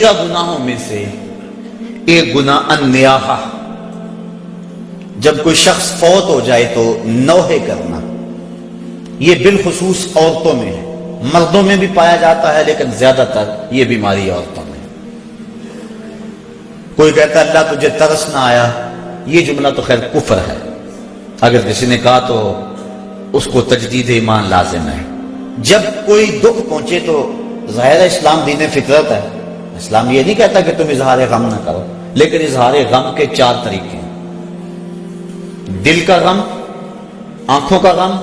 کبیرہ گناہوں میں سے ایک گناہ النیاحہ، جب کوئی شخص فوت ہو جائے تو نوحے کرنا، یہ بالخصوص عورتوں میں ہے، مردوں میں بھی پایا جاتا ہے لیکن زیادہ تر یہ بیماری عورتوں میں۔ کوئی کہتا ہے اللہ تجھے ترس نہ آیا، یہ جملہ تو خیر کفر ہے، اگر کسی نے کہا تو اس کو تجدید ایمان لازم ہے۔ جب کوئی دکھ پہنچے تو ظاہر ہے اسلام دین فطرت ہے، اسلام یہ نہیں کہتا کہ تم اظہار غم نہ کرو، لیکن اظہار غم کے 4 طریقے ہیں: دل کا غم، آنکھوں کا غم،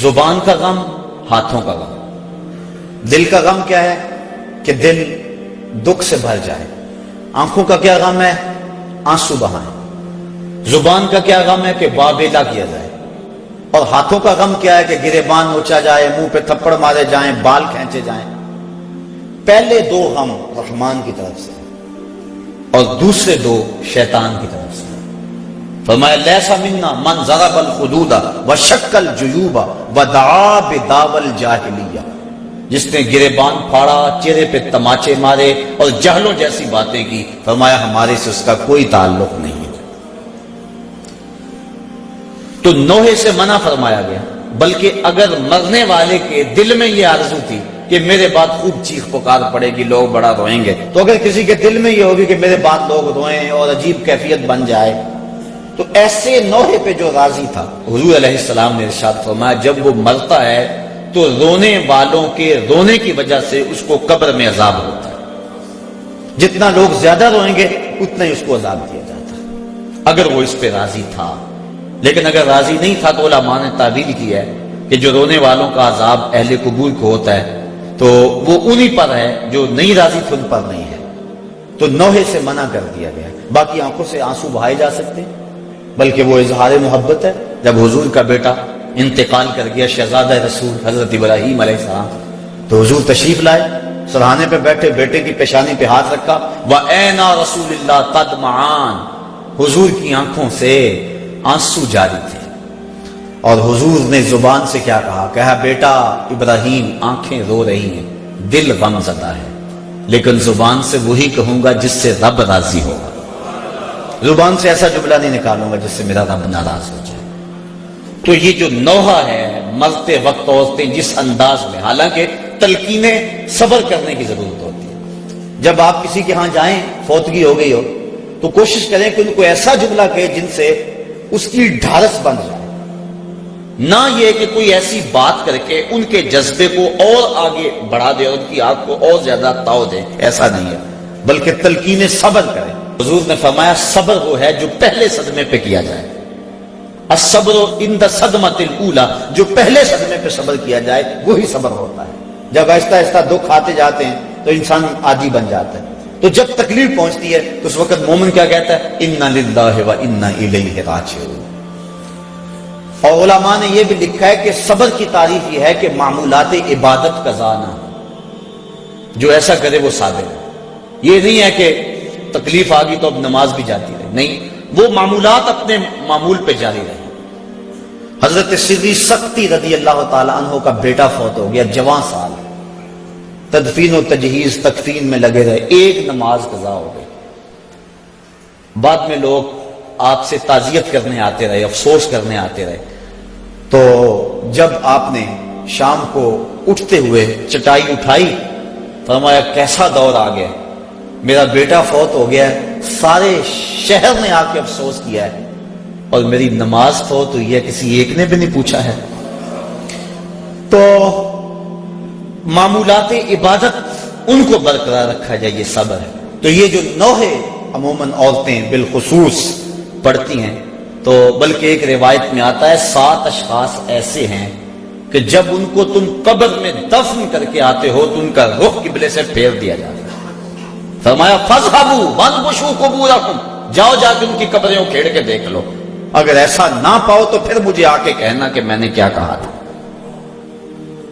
زبان کا غم، ہاتھوں کا غم۔ دل کا غم کیا ہے؟ کہ دل دکھ سے بھر جائے۔ آنکھوں کا کیا غم ہے؟ آنسو بہائیں۔ زبان کا کیا غم ہے؟ کہ بابیلا کیا جائے۔ اور ہاتھوں کا غم کیا ہے؟ کہ گریبان نوچا جائے، منہ پہ تھپڑ مارے جائیں، بال کھینچے جائیں۔ پہلے 2 غم رحمان کی طرف سے اور دوسرے 2 شیطان کی طرف سے۔ فرمایا لیسا منا من ضرب الخدود وشق الجیوب ودعا بدعوی الجاہلیہ، جس نے گریبان پھاڑا، چہرے پہ تماچے مارے اور جہلوں جیسی باتیں کی، فرمایا ہمارے سے اس کا کوئی تعلق نہیں ہے۔ تو نوحے سے منع فرمایا گیا، بلکہ اگر مرنے والے کے دل میں یہ آرزو تھی کہ میرے بعد خوب چیخ پکار پڑے گی، لوگ بڑا روئیں گے، تو اگر کسی کے دل میں یہ ہوگی کہ میرے بعد لوگ روئیں اور عجیب کیفیت بن جائے، تو ایسے نوحے پہ جو راضی تھا، حضور علیہ السلام نے ارشاد فرمایا جب وہ مرتا ہے تو رونے والوں کے رونے کی وجہ سے اس کو قبر میں عذاب ہوتا ہے، جتنا لوگ زیادہ روئیں گے اتنا ہی اس کو عذاب دیا جاتا ہے، اگر وہ اس پہ راضی تھا۔ لیکن اگر راضی نہیں تھا تو علماء نے تعبیر کی ہے کہ جو رونے والوں کا عذاب اہل قبور کو ہوتا ہے تو وہ انہی پر ہے، جو نہیں راضی تھے ان پر نہیں ہے، تو نوحے سے منع کر دیا گیا۔ باقی آنکھوں سے آنسو بہائے جا سکتے ہیں، بلکہ وہ اظہار محبت ہے۔ جب حضور کا بیٹا انتقال کر گیا، شہزادہ رسول حضرت ابراہیم علیہ السلام، تو حضور تشریف لائے، سرہانے پہ بیٹھے، بیٹے کی پیشانی پہ ہاتھ رکھا، وَأَيْنَا رَسُولِ اللَّهِ تَدْمَعَانِ، حضور کی آنکھوں سے آنسو جاری تھے، اور حضور نے زبان سے کیا کہا بیٹا ابراہیم آنکھیں رو رہی ہیں، دل غم زدہ ہے، لیکن زبان سے وہی کہوں گا جس سے رب راضی ہوگا، زبان سے ایسا جملہ نہیں نکالوں گا جس سے میرا رب ناراض ہو جائے۔ تو یہ جو نوحہ ہے، مرتے وقت عورتیں جس انداز میں، حالانکہ تلقینیں صبر کرنے کی ضرورت ہوتی ہے، جب آپ کسی کے ہاں جائیں، فوتگی ہو گئی ہو، تو کوشش کریں کہ ان کو ایسا جملہ کہے جن سے اس کی ڈھارس بن جائے، نہ یہ کہ کوئی ایسی بات کر کے ان کے جذبے کو اور آگے بڑھا دے اور ان کی آگ کو اور زیادہ تاؤ دے، ایسا نہیں ہے، بلکہ تلقین صبر کرے۔ حضور نے فرمایا صبر وہ ہے جو پہلے صدمے پہ کیا جائے، الصبر عند الصدمۃ الاولی، جو پہلے صدمے پہ صبر کیا جائے وہی صبر ہوتا ہے۔ جب آہستہ آہستہ دکھ آتے جاتے ہیں تو انسان عادی بن جاتا ہے، تو جب تکلیف پہنچتی ہے تو اس وقت مومن کیا کہتا ہے؟ انا للہ و انا الیہ راجعون۔ اور علماء نے یہ بھی لکھا ہے کہ صبر کی تعریف یہ ہے کہ معمولات عبادت قضا نہ ہو، جو ایسا کرے وہ صابر ہے۔ یہ نہیں ہے کہ تکلیف آ گئی تو اب نماز بھی جاتی رہے، نہیں، وہ معمولات اپنے معمول پہ جاری رہے۔ حضرت سری سختی رضی اللہ تعالی عنہ کا بیٹا فوت ہو گیا، جوان سال، تدفین و تجہیز تکفین میں لگے رہے، ایک نماز قضا ہو گئی۔ بعد میں لوگ آپ سے تعزیت کرنے آتے رہے، افسوس کرنے آتے رہے، تو جب آپ نے شام کو اٹھتے ہوئے چٹائی اٹھائی، فرمایا کیسا دور آ گیا، میرا بیٹا فوت ہو گیا ہے، سارے شہر نے آ کے افسوس کیا ہے، اور میری نماز فوت ہوئی ہے، کسی ایک نے بھی نہیں پوچھا ہے۔ تو معمولات عبادت ان کو برقرار رکھا جائے، یہ صبر ہے۔ تو یہ جو نوحے عموماً عورتیں بالخصوص پڑھتی ہیں، تو بلکہ ایک روایت میں آتا ہے 7 اشخاص ایسے ہیں کہ جب ان کو تم قبر میں دفن کر کے آتے ہو تو ان کا رخ قبلے سے پھیر دیا جاتا ہے۔ فرمایا فَاذْهَبُوا وَانْبُشُوا قُبُورَكُمْ، جاؤ جا کے ان کی قبریں اکھیڑ کے دیکھ لو، اگر ایسا نہ پاؤ تو پھر مجھے آ کے کہنا کہ میں نے کیا کہا تھا۔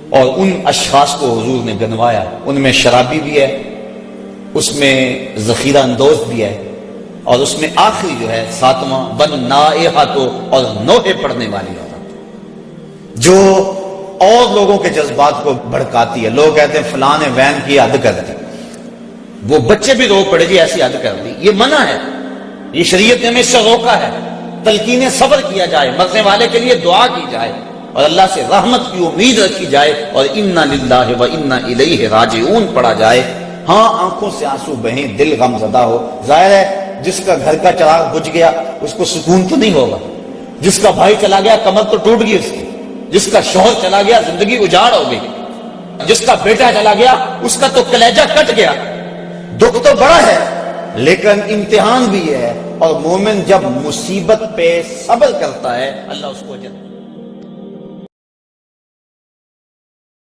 اور ان اشخاص کو حضور نے گنوایا، ان میں شرابی بھی ہے، اس میں ذخیرہ اندوز بھی ہے، اور اس میں آخری جو ہے 7واں وَالنَّائِحَةُ، اور نوحے پڑھنے والی عورت جو اور لوگوں کے جذبات کو بھڑکاتی ہے۔ لوگ کہتے ہیں فلاں نے وین کی حد کر دی، وہ بچے بھی رو پڑے جی ایسی حد کر دی. یہ منع ہے, یہ شریعت نے ہمیں اس سے روکا ہے. تلقین صبر کیا جائے, مرنے والے کے لیے دعا کی جائے اور اللہ سے رحمت کی امید رکھی جائے اور انا للہ و انا الیہ راجعون پڑھا جائے. ہاں آنکھوں سے آنسو بہیں, دل غم زدہ ہو. ظاہر ہے جس کا گھر کا چراغ بجھ گیا اس کو سکون تو نہیں ہوگا, جس کا بھائی چلا گیا کمر تو ٹوٹ گئی اس کی, جس کا شوہر چلا گیا زندگی اجاڑ ہو گئی, جس کا بیٹا چلا گیا اس کا تو کلیجہ کٹ گیا. دکھ تو بڑا ہے لیکن امتحان بھی ہے, اور مومن جب مصیبت پہ صبر کرتا ہے اللہ اس کو اجر